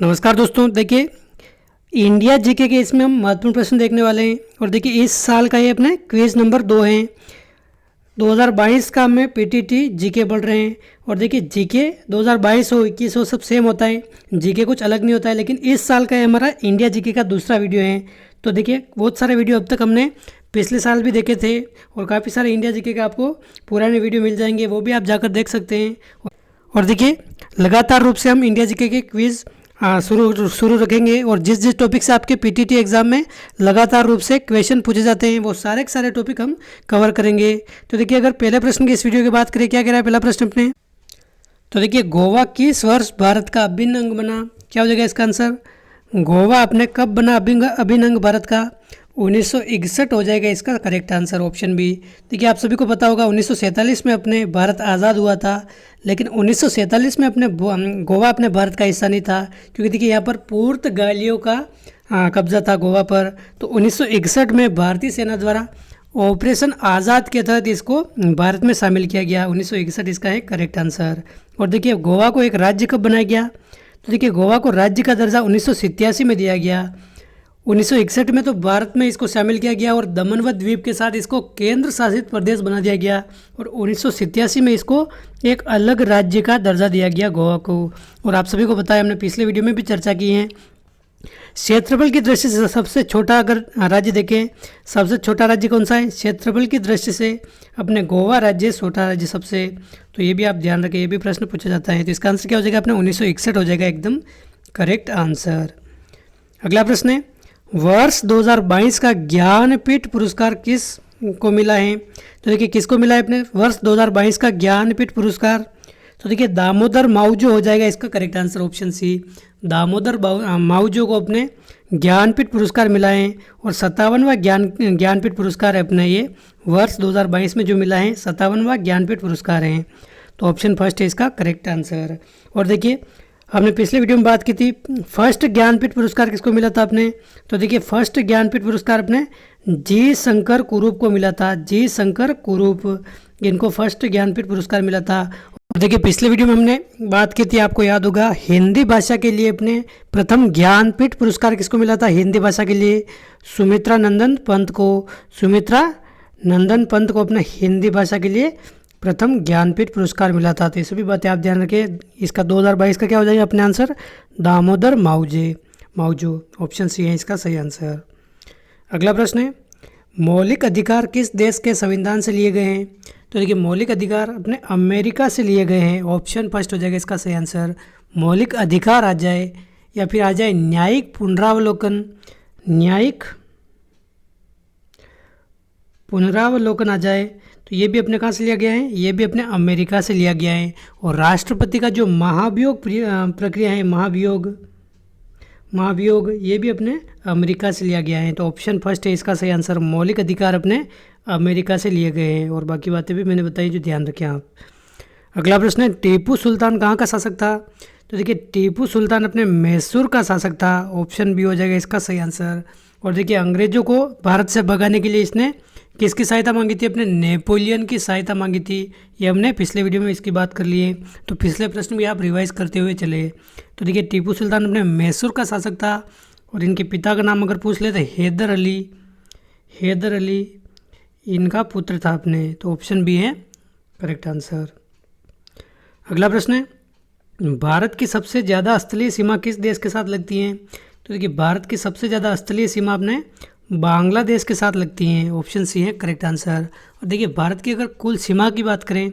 नमस्कार दोस्तों, देखिए इंडिया जीके के इसमें हम महत्वपूर्ण प्रश्न देखने वाले हैं। और देखिए इस साल का ये अपने क्विज नंबर 2 है। 2022 का हमें पीटीटी जीके पढ़ रहे हैं। और देखिए जीके 2022 हो 21 हो सब सेम होता है, जीके कुछ अलग नहीं होता है। लेकिन इस साल का ये हमारा इंडिया जीके का दूसरा वीडियो है। तो देखिए बहुत सारे वीडियो अब तक हमने पिछले साल भी देखे थे और काफ़ी सारे इंडिया जीके का आपको पुराने वीडियो मिल जाएंगे, वो भी आप जाकर देख सकते हैं। और देखिए लगातार रूप से हम इंडिया जीके के क्विज़ शुरू रखेंगे। और जिस जिस टॉपिक से आपके पीटीटी एग्ज़ाम में लगातार रूप से क्वेश्चन पूछे जाते हैं वो सारे के सारे टॉपिक हम कवर करेंगे। तो देखिए अगर पहले प्रश्न की इस वीडियो की बात करें, क्या कह रहा है पहला प्रश्न अपने, तो देखिए गोवा किस वर्ष भारत का अभिन्न अंग बना? क्या हो जाएगा इसका आंसर? गोवा अपने कब बना अभिन्न अंग भारत का? 1961 हो जाएगा इसका करेक्ट आंसर, ऑप्शन बी। देखिए आप सभी को पता होगा 1947 में अपने भारत आज़ाद हुआ था, लेकिन 1947 में अपने गोवा अपने भारत का हिस्सा नहीं था, क्योंकि देखिए यहाँ पर पुर्तगालियों का कब्जा था गोवा पर। तो 1961 में भारतीय सेना द्वारा ऑपरेशन आज़ाद के तहत इसको भारत में शामिल किया गया। 1961 इसका है करेक्ट आंसर। और देखिए गोवा को एक राज्य कब बनाया गया? तो देखिए गोवा को राज्य का दर्जा 1987 में दिया गया। 1961 में तो भारत में इसको शामिल किया गया और दमन व द्वीप के साथ इसको केंद्र शासित प्रदेश बना दिया गया। और 1987 में इसको एक अलग राज्य का दर्जा दिया गया गोवा को। और आप सभी को पता है, हमने पिछले वीडियो में भी चर्चा की है, क्षेत्रफल की दृष्टि से सबसे छोटा अगर राज्य देखें, सबसे छोटा राज्य कौन सा है? क्षेत्रफल की दृष्टि से अपने गोवा राज्य छोटा राज्य सबसे। तो ये भी आप ध्यान रखें, ये भी प्रश्न पूछा जाता है। तो इसका आंसर क्या हो जाएगा अपने 1961 हो जाएगा एकदम करेक्ट आंसर। अगला प्रश्न है, वर्ष 2022 का ज्ञानपीठ पुरस्कार किस को मिला है? तो देखिए किसको मिला है अपने वर्ष 2022 का ज्ञानपीठ पुरस्कार? तो देखिए दामोदर माउजो हो जाएगा इसका correct answer, option C. Damodar Mauzo को अपने ज्ञानपीठ पुरस्कार मिला है और 57वां ज्ञानपीठ पुरस्कार है अपने ये वर्ष 2022 में जो मिला है, 57वां ज्ञानपीठ पुरस्कार है। तो ऑप्शन फर्स्ट है इसका करेक्ट आंसर। और देखिए हमने पिछले वीडियो में बात की थी फर्स्ट ज्ञानपीठ पुरस्कार किसको मिला था अपने, तो देखिए फर्स्ट ज्ञानपीठ पुरस्कार अपने जी शंकर कुरूप को मिला था। जी शंकर कुरूप, इनको फर्स्ट ज्ञानपीठ पुरस्कार मिला था। और देखिए पिछले वीडियो में हमने बात की थी, आपको याद होगा, हिंदी भाषा के लिए अपने प्रथम ज्ञानपीठ पुरस्कार किसको मिला था हिंदी भाषा के लिए? सुमित्रा नंदन पंत को। सुमित्रा नंदन पंत को अपना हिंदी भाषा के लिए प्रथम ज्ञानपीठ पुरस्कार मिला था। तो ये सभी बातें आप ध्यान रखें। इसका 2022 का क्या हो जाएगा अपने आंसर? दामोदर माउजो, ऑप्शन सी है इसका सही आंसर। अगला प्रश्न है, मौलिक अधिकार किस देश के संविधान से लिए गए हैं? तो देखिए मौलिक अधिकार अपने अमेरिका से लिए गए हैं, ऑप्शन फर्स्ट हो जाएगा इसका सही आंसर। मौलिक अधिकार आ जाए या फिर आ जाए न्यायिक पुनरावलोकन आ जाए, तो ये भी अपने कहाँ से लिया गया है? ये भी अपने अमेरिका से लिया गया है। और राष्ट्रपति का जो महाभियोग प्रक्रिया है, महाभियोग ये भी अपने अमेरिका से लिया गया है। तो ऑप्शन फर्स्ट है इसका सही आंसर। मौलिक अधिकार अपने अमेरिका से लिए गए हैं और बाकी बातें भी मैंने बताई, जो ध्यान रखें आप। अगला प्रश्न है, टीपू सुल्तान कहाँ का शासक था? तो देखिए टीपू सुल्तान अपने मैसूर का शासक था, ऑप्शन बी हो जाएगा इसका सही आंसर। और देखिए अंग्रेजों को भारत से भगाने के लिए इसने किसकी सहायता मांगी थी? अपने नेपोलियन की सहायता मांगी थी। ये हमने पिछले वीडियो में इसकी बात कर ली है, तो पिछले प्रश्न भी आप रिवाइज करते हुए चले। तो देखिए टीपू सुल्तान अपने मैसूर का शासक था और इनके पिता का नाम अगर पूछ ले तो हैदर अली इनका पुत्र था अपने। तो ऑप्शन बी है करेक्ट आंसर। अगला प्रश्न है, भारत की सबसे ज़्यादा स्थलीय सीमा किस देश के साथ लगती है? तो देखिए भारत की सबसे ज़्यादा स्थलीय सीमा अपने बांग्लादेश के साथ लगती हैं, ऑप्शन सी है करेक्ट आंसर। और देखिए भारत की अगर कुल सीमा की बात करें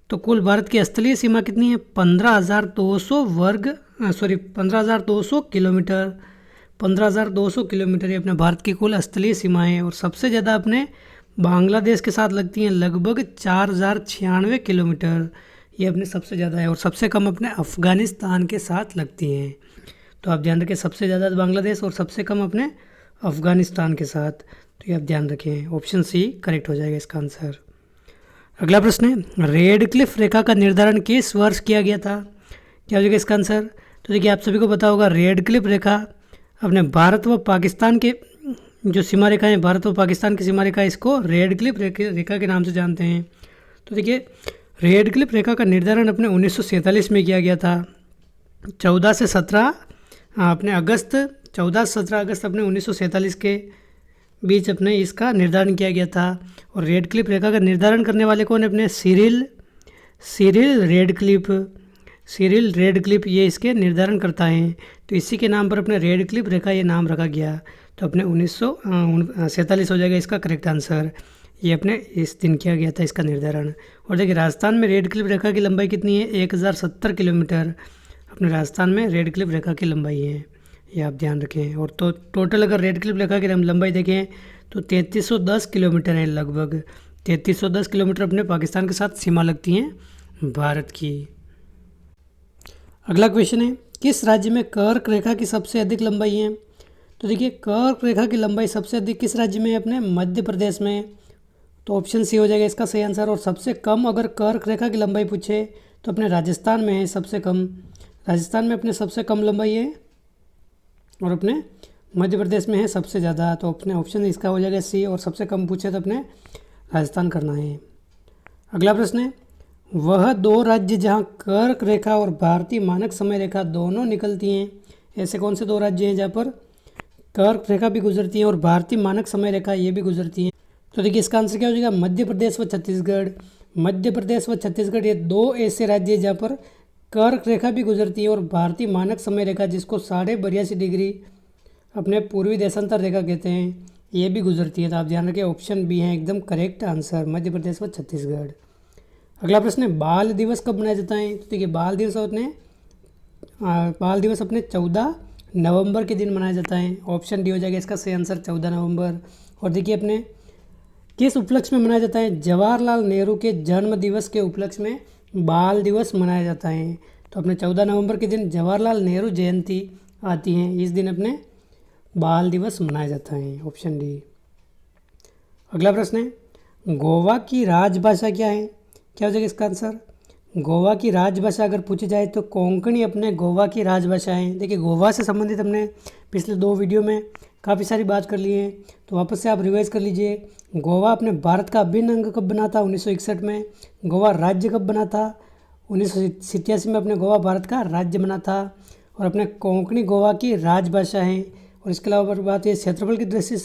तो कुल भारत की स्थलीय सीमा कितनी है? 15,200 किलोमीटर। 15,200 किलोमीटर ये अपने भारत की कुल स्थलीय सीमा है। और सबसे ज़्यादा अपने बांग्लादेश के साथ लगती हैं लगभग 4,096 किलोमीटर, ये अपने सबसे ज़्यादा है। और सबसे कम अपने अफ़गानिस्तान के साथ लगती हैं। तो आप ध्यान रखें, सबसे ज़्यादा बांग्लादेश और सबसे कम अपने अफ़गानिस्तान के साथ। तो ये आप ध्यान रखें, ऑप्शन सी करेक्ट हो जाएगा इसका आंसर। अगला प्रश्न है, रेडक्लिफ रेखा का निर्धारण किस वर्ष किया गया था? क्या हो जाएगा इसका आंसर? तो देखिए आप सभी को पता होगा रेडक्लिफ रेखा अपने भारत व पाकिस्तान के जो सीमा रेखा है, भारत व पाकिस्तान की सीमा रेखा, इसको रेडक्लिफ रेखा के नाम से जानते हैं। तो देखिए रेडक्लिफ रेखा का निर्धारण अपने 1947 में किया गया था। 14 से 17 हाँ, अपने 14-17 अगस्त अपने 1947 के बीच अपने इसका निर्धारण किया गया था। और रेडक्लिफ रेखा का निर्धारण करने वाले कौन है? अपने सिरिल रेडक्लिफ ये इसके निर्धारण करता है। तो इसी के नाम पर अपने रेडक्लिफ रेखा ये नाम रखा गया। तो अपने 1947 हो जाएगा इसका करेक्ट आंसर। ये अपने इस दिन किया गया था इसका निर्धारण। और देखिए राजस्थान में रेडक्लिफ रेखा की लंबाई कितनी है? 1070 किलोमीटर अपने राजस्थान में रेडक्लिफ रेखा की लंबाई है, ये आप ध्यान रखें। और तो टोटल अगर रेडक्लिफ रेखा की लंबाई देखें तो 3310 किलोमीटर है, लगभग 3310 किलोमीटर अपने पाकिस्तान के साथ सीमा लगती हैं भारत की। अगला क्वेश्चन है, किस राज्य में कर्क रेखा की सबसे अधिक लंबाई है? तो देखिए कर्क रेखा की लंबाई सबसे अधिक किस राज्य में है? अपने मध्य प्रदेश में। तो ऑप्शन सी हो जाएगा इसका सही आंसर। और सबसे कम अगर कर्क रेखा की लंबाई पूछे तो अपने राजस्थान में है सबसे कम। राजस्थान में अपने सबसे कम लंबाई है और अपने मध्य प्रदेश में है सबसे ज़्यादा। तो अपने ऑप्शन इसका हो जाएगा सी। और सबसे कम पूछे तो अपने राजस्थान करना है। अगला प्रश्न है, वह दो राज्य जहां कर्क रेखा और भारतीय मानक समय रेखा दोनों निकलती हैं, ऐसे कौन से दो राज्य हैं जहाँ पर कर्क रेखा भी गुजरती है और भारतीय मानक समय रेखा ये भी गुजरती है? तो देखिए इसका आंसर क्या हो जाएगा? मध्य प्रदेश व छत्तीसगढ़। मध्य प्रदेश व छत्तीसगढ़ ये दो ऐसे राज्य हैं जहाँ पर कर्क रेखा भी गुजरती है और भारतीय मानक समय रेखा जिसको 82.5 डिग्री अपने पूर्वी देशांतर रेखा कहते हैं ये भी गुजरती है। तो आप ध्यान रखें ऑप्शन बी है एकदम करेक्ट आंसर, मध्य प्रदेश व छत्तीसगढ़। अगला प्रश्न है, बाल दिवस कब मनाया जाता है? तो देखिए बाल दिवस अपने 14 नवंबर के दिन मनाया जाता है। ऑप्शन डी हो जाएगा इसका सही आंसर 14 नवंबर। और देखिए अपने किस उपलक्ष्य में मनाया जाता है? जवाहरलाल नेहरू के जन्म दिवस के उपलक्ष्य में बाल दिवस मनाया जाता है। तो अपने 14 नवंबर के दिन जवाहरलाल नेहरू जयंती आती है, इस दिन अपने बाल दिवस मनाया जाता है, ऑप्शन डी। अगला प्रश्न है, गोवा की राजभाषा क्या है? क्या हो जाएगा इसका आंसर? गोवा की राजभाषा अगर पूछी जाए तो कोंकणी अपने गोवा की राजभाषा है। देखिए गोवा से संबंधित हमने पिछले 2 वीडियो में काफ़ी सारी बात कर ली है, तो वापस से आप रिवाइज कर लीजिए। गोवा अपने भारत का अभिन्न अंग कब बना था? 1961 में। गोवा राज्य कब बना था? 1987 में अपने गोवा भारत का राज्य बना था। और अपने कोंकणी गोवा की राजभाषा है। और इसके अलावा बात है क्षेत्रफल की दृष्टि से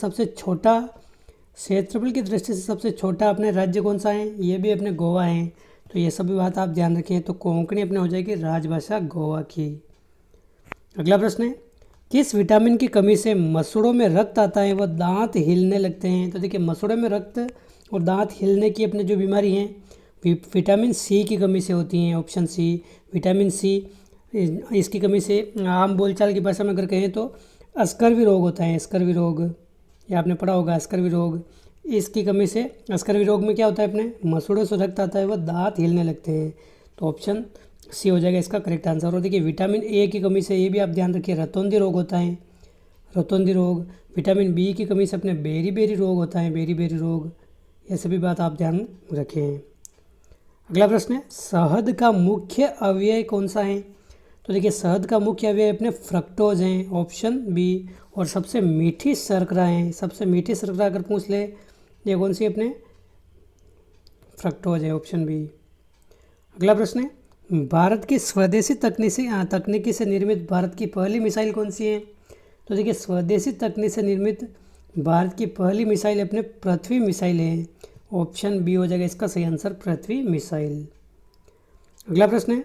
सबसे छोटा अपने राज्य कौन सा है? ये भी अपने गोवा है। तो ये सभी बात आप ध्यान रखें। तो कोंकणी अपने हो जाएगी राजभाषा गोवा की। अगला प्रश्न है, किस विटामिन की कमी से मसूड़ों में रक्त आता है वह दांत हिलने लगते हैं? तो देखिए मसूड़ों में रक्त और दांत हिलने की अपने जो बीमारी हैं विटामिन सी की कमी से होती हैं, ऑप्शन सी। विटामिन सी इसकी कमी से आम बोलचाल की भाषा में अगर कहें तो स्कर्वी रोग होता है। स्कर्वी रोग ये आपने पढ़ा होगा, स्कर्वी रोग। इसकी कमी से स्कर्वी रोग में क्या होता है? अपने मसूड़ों से रक्त आता है वह दांत हिलने लगते हैं। तो ऑप्शन सी हो जाएगा इसका करेक्ट आंसर। और देखिए विटामिन ए की कमी से ये भी आप ध्यान रखिए रतौंधी रोग होता है, रतौंधी रोग। विटामिन बी की कमी से अपने बेरी रोग होता है, बेरी रोग। ये सभी बात आप ध्यान रखें। अगला प्रश्न है, शहद का मुख्य अवयव कौन सा है? तो देखिए शहद का मुख्य अवयव अपने फ्रक्टोज हैं, ऑप्शन बी। और सबसे मीठी शर्करा है, सबसे मीठी शर्करा अगर पूछ ले ये कौन सी अपने फ्रक्टोज है, ऑप्शन बी। अगला प्रश्न है, भारत की स्वदेशी तकनीकी से निर्मित भारत की पहली मिसाइल कौन सी है? तो देखिए स्वदेशी तकनीक से निर्मित भारत की पहली मिसाइल अपने पृथ्वी मिसाइल है, ऑप्शन बी हो जाएगा इसका सही आंसर, पृथ्वी मिसाइल। अगला प्रश्न है,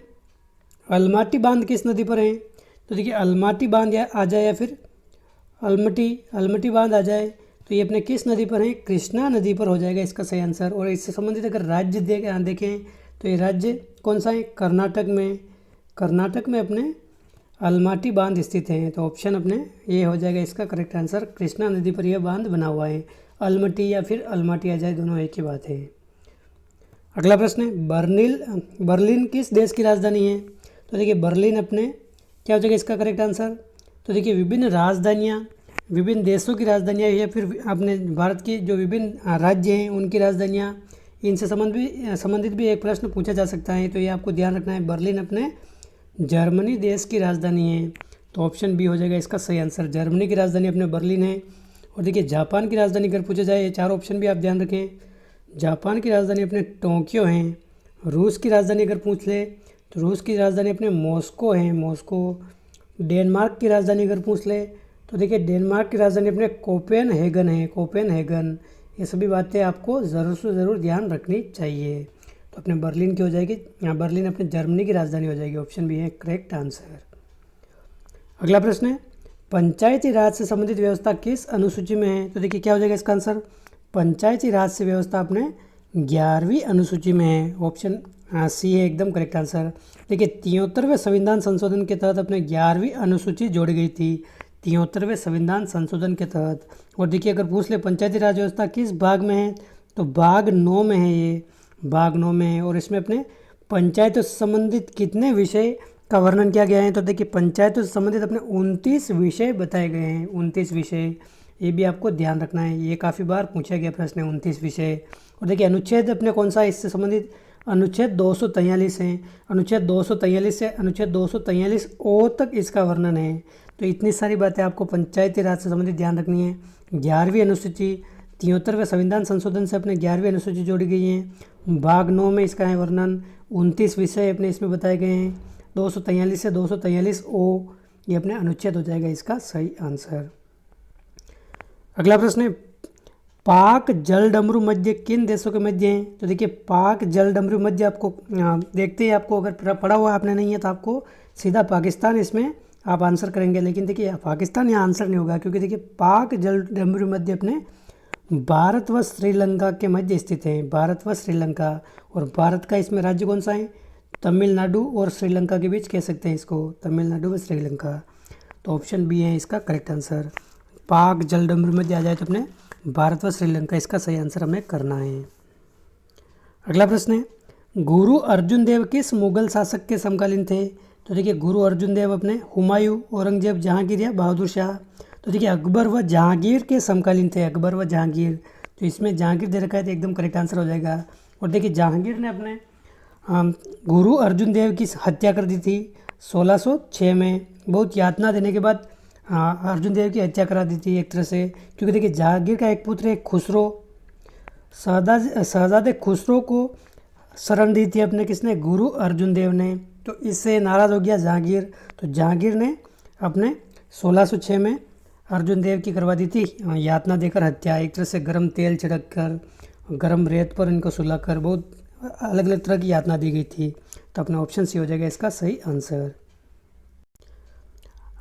अलमाटी बांध किस नदी पर है? तो देखिए अलमाटी बांध आ जाए या फिर अलमटी बांध आ जाए तो ये अपने किस नदी पर है? कृष्णा नदी पर हो जाएगा इसका सही आंसर। और इससे संबंधित अगर राज्य देखें तो ये राज्य कौन सा है? कर्नाटक में। कर्नाटक में अपने अलमाटी बांध स्थित है। तो ऑप्शन अपने ये हो जाएगा इसका करेक्ट आंसर, कृष्णा नदी पर यह बांध बना हुआ है। अलमटी या फिर अलमाटी आ जाए दोनों एक ही बात है। अगला प्रश्न है, बर्लिन किस देश की राजधानी है? तो देखिए बर्लिन अपने क्या हो जाएगा इसका करेक्ट आंसर? तो देखिए विभिन्न देशों की राजधानियाँ या फिर अपने भारत की जो विभिन्न राज्य हैं उनकी राजधानियाँ, इनसे संबंधित भी एक प्रश्न पूछा जा सकता है। तो ये आपको ध्यान रखना है, बर्लिन अपने जर्मनी देश की राजधानी है। तो ऑप्शन बी हो जाएगा इसका सही आंसर, जर्मनी की राजधानी अपने बर्लिन है। और देखिए जापान की राजधानी अगर पूछा जाए, ये 4 ऑप्शन भी आप ध्यान रखें, जापान की राजधानी अपने टोक्यो है। रूस की राजधानी अगर पूछ ले तो रूस की राजधानी अपने मॉस्को है, मॉस्को। डेनमार्क की राजधानी अगर पूछ ले तो देखिए डेनमार्क की राजधानी अपने कोपेनहेगन है, कोपेनहेगन। ये सभी बातें आपको ज़रूर से ज़रूर ध्यान रखनी चाहिए। तो अपने बर्लिन की हो जाएगी, यहाँ बर्लिन अपने जर्मनी की राजधानी हो जाएगी। ऑप्शन बी है करेक्ट आंसर। अगला प्रश्न है पंचायती राज से संबंधित व्यवस्था किस अनुसूची में है? तो देखिए क्या हो जाएगा इसका आंसर, पंचायती राज से व्यवस्था अपने 11वीं अनुसूची में है। ऑप्शन सी है एकदम करेक्ट आंसर। देखिए 73वें संविधान संशोधन के तहत अपने 11वीं अनुसूची जोड़ी गई थी, 73वें संविधान संशोधन के तहत। और देखिए अगर पूछ ले पंचायती राज व्यवस्था किस भाग में है, तो भाग 9 में है, ये भाग 9 में है। और इसमें अपने पंचायतों से संबंधित कितने विषय का वर्णन किया गया है? तो देखिए पंचायतों से संबंधित अपने 29 विषय बताए गए हैं, 29 विषय। ये भी आपको ध्यान रखना है, ये काफ़ी बार पूछा गया प्रश्न है 29 विषय। और देखिए अनुच्छेद अपने कौन सा है इससे संबंधित, अनुच्छेद 243 है। अनुच्छेद 243 से अनुच्छेद 243 ओ तक इसका वर्णन है। तो इतनी सारी बातें आपको पंचायती राज से संबंधित ध्यान रखनी है। 11वीं अनुसूची, 73वें संविधान संशोधन से अपने 11वीं अनुसूची जोड़ी गई है। भाग 9 में इसका है वर्णन, 29 विषय अपने इसमें बताए गए हैं। 243 से 243 ओ ये अपने अनुच्छेद हो जाएगा इसका सही आंसर। अगला प्रश्न है पाक जलडमरू मध्य किन देशों के मध्य हैं? तो देखिए पाक जलडमरू मध्य आपको देखते ही आपको अगर पढ़ा हुआ आपने नहीं है तो आपको सीधा पाकिस्तान इसमें आप आंसर करेंगे। लेकिन देखिए पाकिस्तान यहाँ आंसर नहीं होगा, क्योंकि देखिए पाक जलडमरू मध्य अपने भारत व श्रीलंका के मध्य स्थित है, भारत व श्रीलंका। और भारत का इसमें राज्य कौन सा है? तमिलनाडु और श्रीलंका के बीच कह सकते हैं इसको, तमिलनाडु व श्रीलंका। तो ऑप्शन बी है इसका करेक्ट आंसर। पाक जलडमरू मध्य आ जाए तो अपने भारत व श्रीलंका इसका सही आंसर हमें करना है। अगला प्रश्न है गुरु अर्जुन देव किस मुगल शासक के समकालीन थे? तो देखिए गुरु अर्जुन देव अपने हुमायूं, औरंगजेब, जहांगीर या बहादुर शाह? तो देखिए अकबर व जहांगीर के समकालीन थे, अकबर व जहांगीर। तो इसमें जहांगीर दे रखा है तो एकदम करेक्ट आंसर हो जाएगा। और देखिए जहांगीर ने अपने गुरु अर्जुन देव की हत्या कर दी थी 1606 में। बहुत यातना देने के बाद अर्जुन देव की हत्या करा दी थी एक तरह से, क्योंकि देखिए जहांगीर का एक पुत्र है खुसरो, शहजादे खुसरो को शरण दी थी अपने किसने? गुरु अर्जुन देव ने। तो इससे नाराज़ हो गया जहांगीर, तो जहांगीर ने अपने 1606 में अर्जुन देव की करवा दी थी यातना देकर हत्या, एक तरह से गर्म तेल छिड़क कर, गर्म रेत पर इनको सुलाकर, बहुत अलग अलग तरह की यातना दी गई थी। तो अपना ऑप्शन सी हो जाएगा इसका सही आंसर।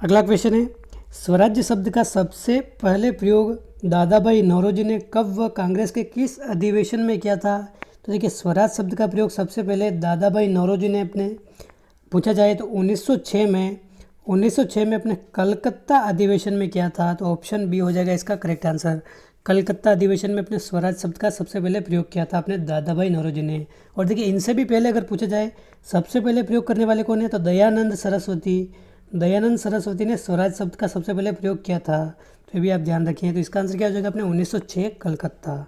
अगला क्वेश्चन है स्वराज्य शब्द का सबसे पहले प्रयोग दादा भाई नौरोजी ने कब व कांग्रेस के किस अधिवेशन में किया था? तो देखिए स्वराज शब्द का प्रयोग सबसे पहले दादा भाई नौरोजी ने अपने पूछा जाए तो 1906 में अपने कलकत्ता अधिवेशन में किया था। तो ऑप्शन बी हो जाएगा इसका करेक्ट आंसर। कलकत्ता अधिवेशन में अपने स्वराज शब्द का सबसे पहले प्रयोग किया था अपने दादा भाई नौरोजी ने। और देखिए इनसे भी पहले अगर पूछा जाए सबसे पहले प्रयोग करने वाले कौन है, तो दयानंद सरस्वती ने स्वराज शब्द का सबसे पहले प्रयोग किया था। तो ये भी आप ध्यान रखिए। तो इसका आंसर क्या हो जाएगा अपने 1906 कलकत्ता।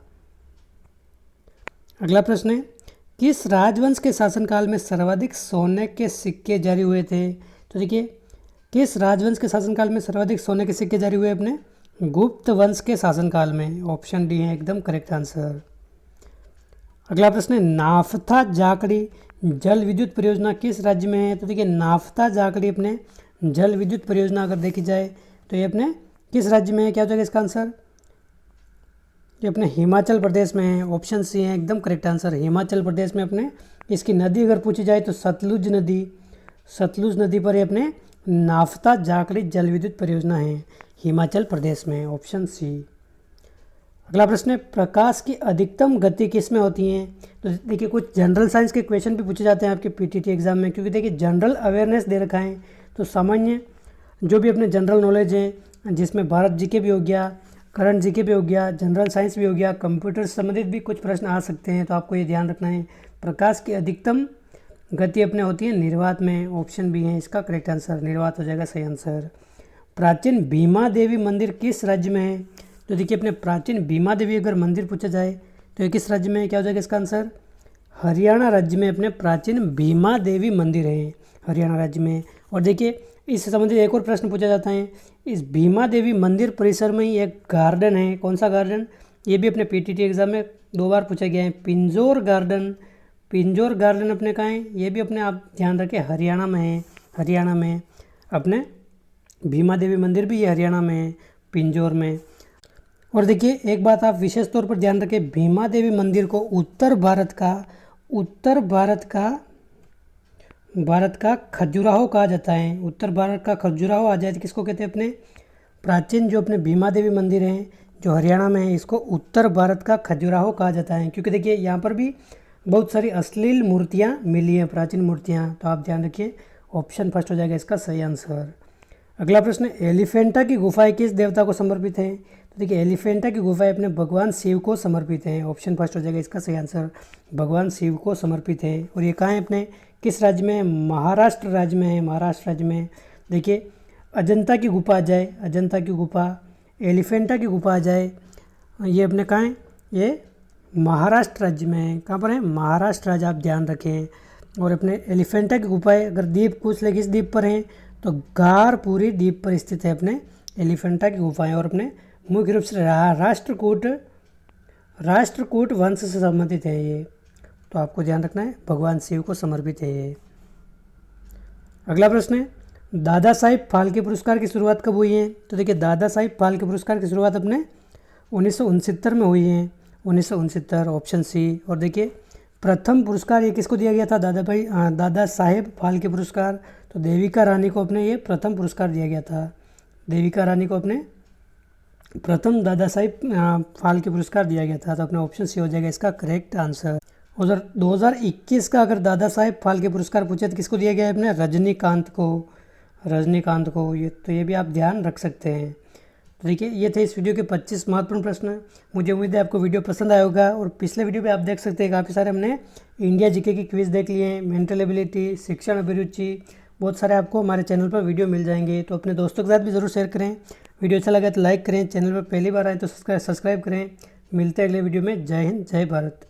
अगला प्रश्न है किस राजवंश के शासनकाल में सर्वाधिक सोने के सिक्के जारी हुए थे? तो देखिए किस राजवंश के शासनकाल में सर्वाधिक सोने के सिक्के जारी हुए? अपने गुप्त वंश के शासनकाल में। ऑप्शन डी है एकदम करेक्ट आंसर। अगला प्रश्न है नाफ्था जाखड़ी जल विद्युत परियोजना किस राज्य में है? तो देखिए नाफ्था जाखड़ी अपने जल विद्युत परियोजना अगर देखी जाए तो ये अपने किस राज्य में है? क्या हो जाएगा इसका आंसर? ये अपने हिमाचल प्रदेश में है। ऑप्शन सी है एकदम करेक्ट आंसर। हिमाचल प्रदेश में अपने इसकी नदी अगर पूछी जाए तो सतलुज नदी पर ये अपने नाफ्था जाखड़ी जल विद्युत परियोजना है हिमाचल प्रदेश में। Option C. अगला प्रश्न है प्रकाश की अधिकतम गति किस में होती है? तो देखिए कुछ जनरल साइंस के क्वेश्चन भी पूछे जाते हैं आपके पीटीटी एग्जाम में, क्योंकि देखिए जनरल अवेयरनेस दे रखा है। तो सामान्य जो भी अपने जनरल नॉलेज है, जिसमें भारत जीके भी हो गया, करंट जीके भी हो गया, जनरल साइंस भी हो गया, कंप्यूटर से संबंधित भी कुछ प्रश्न आ सकते हैं। तो आपको ये ध्यान रखना है प्रकाश की अधिकतम गति अपने होती है निर्वात में। ऑप्शन बी है इसका करेक्ट आंसर। निर्वात हो जाएगा सही आंसर। प्राचीन भीमा देवी मंदिर किस राज्य में है? तो देखिए अपने प्राचीन भीमा देवी अगर मंदिर पूछा जाए तो ये किस राज्य में है? क्या हो जाएगा इसका आंसर? हरियाणा राज्य में अपने प्राचीन भीमा देवी मंदिर है, हरियाणा राज्य में। और देखिए इससे संबंधित एक और प्रश्न पूछा जाता है, इस भीमा देवी मंदिर परिसर में ही एक गार्डन है, कौन सा गार्डन? ये भी अपने पीटीटी एग्जाम में 2 बार पूछा गया है, पिंजौर गार्डन अपने कहाँ है? ये भी अपने आप ध्यान रखें हरियाणा में है, हरियाणा में अपने भीमा देवी मंदिर भी ये हरियाणा में है, पिंजौर में। और देखिए एक बात आप विशेष तौर पर ध्यान रखें, भीमा देवी मंदिर को भारत का खजुराहो कहा जाता है। उत्तर भारत का खजुराहो आ जाए तो किसको कहते हैं? अपने प्राचीन जो अपने भीमा देवी मंदिर हैं जो हरियाणा में है, इसको उत्तर भारत का खजुराहो कहा जाता है। क्योंकि देखिए यहाँ पर भी बहुत सारी अश्लील मूर्तियाँ मिली हैं, प्राचीन मूर्तियाँ। तो आप ध्यान रखिए, ऑप्शन फर्स्ट हो जाएगा इसका सही आंसर। अगला प्रश्न, एलिफेंटा की गुफाएं किस देवता को समर्पित हैं? तो देखिए एलिफेंटा की गुफाएं अपने भगवान शिव को समर्पित हैं। ऑप्शन फर्स्ट हो जाएगा इसका सही आंसर, भगवान शिव को समर्पित है। और ये कहाँ है? अपने किस राज्य में? महाराष्ट्र राज्य में है, महाराष्ट्र राज्य में। देखिए अजंता की गुफा आ जाए, अजंता की गुफा, एलिफेंटा की गुफा आ जाए, ये अपने कहाँ है? ये महाराष्ट्र राज्य में है। कहाँ पर है? महाराष्ट्र राज्य, आप ध्यान रखें। और अपने एलिफेंटा की गुफाएं अगर द्वीप पूछ ले किस द्वीप पर हैं, तो गारपुरी द्वीप पर स्थित है अपने एलिफेंटा की गुफाएं। और अपने मुख्य रूप से राष्ट्रकूट वंश से संबंधित है ये, तो आपको ध्यान रखना है, भगवान शिव को समर्पित है ये। अगला प्रश्न है, दादा साहिब फाल्के पुरस्कार की शुरुआत कब हुई है? तो देखिए दादा साहिब फाल्के पुरस्कार की शुरुआत अपने 1969 में हुई है, 1969, ऑप्शन सी। और देखिए प्रथम पुरस्कार ये किसको दिया गया था? दादा साहेब फाल्के पुरस्कार, तो देविका रानी को अपने ये प्रथम पुरस्कार दिया गया था। देविका रानी को अपने प्रथम दादा साहिब फाल्के पुरस्कार दिया गया था। तो अपने ऑप्शन सी हो जाएगा इसका करेक्ट आंसर। उधर 2021 का अगर दादा साहेब फाल्के पुरस्कार पूछे तो किसको दिया गया है? अपने रजनीकांत को। ये भी आप ध्यान रख सकते हैं। तो देखिए ये थे इस वीडियो के 25 महत्वपूर्ण प्रश्न। मुझे उम्मीद है आपको वीडियो पसंद आया होगा। और पिछले वीडियो पे आप देख सकते हैं काफ़ी सारे हमने इंडिया जीके की क्विज़ देख लिए हैं, मेंटल एबिलिटी, शिक्षण अभिरुचि, बहुत सारे आपको हमारे चैनल पर वीडियो मिल जाएंगे। तो अपने दोस्तों के साथ भी ज़रूर शेयर करें। वीडियो अच्छा लगा तो लाइक करें, चैनल पर पहली बार आए तो सब्सक्राइब करें। मिलते हैं अगले वीडियो में। जय हिंद, जय भारत।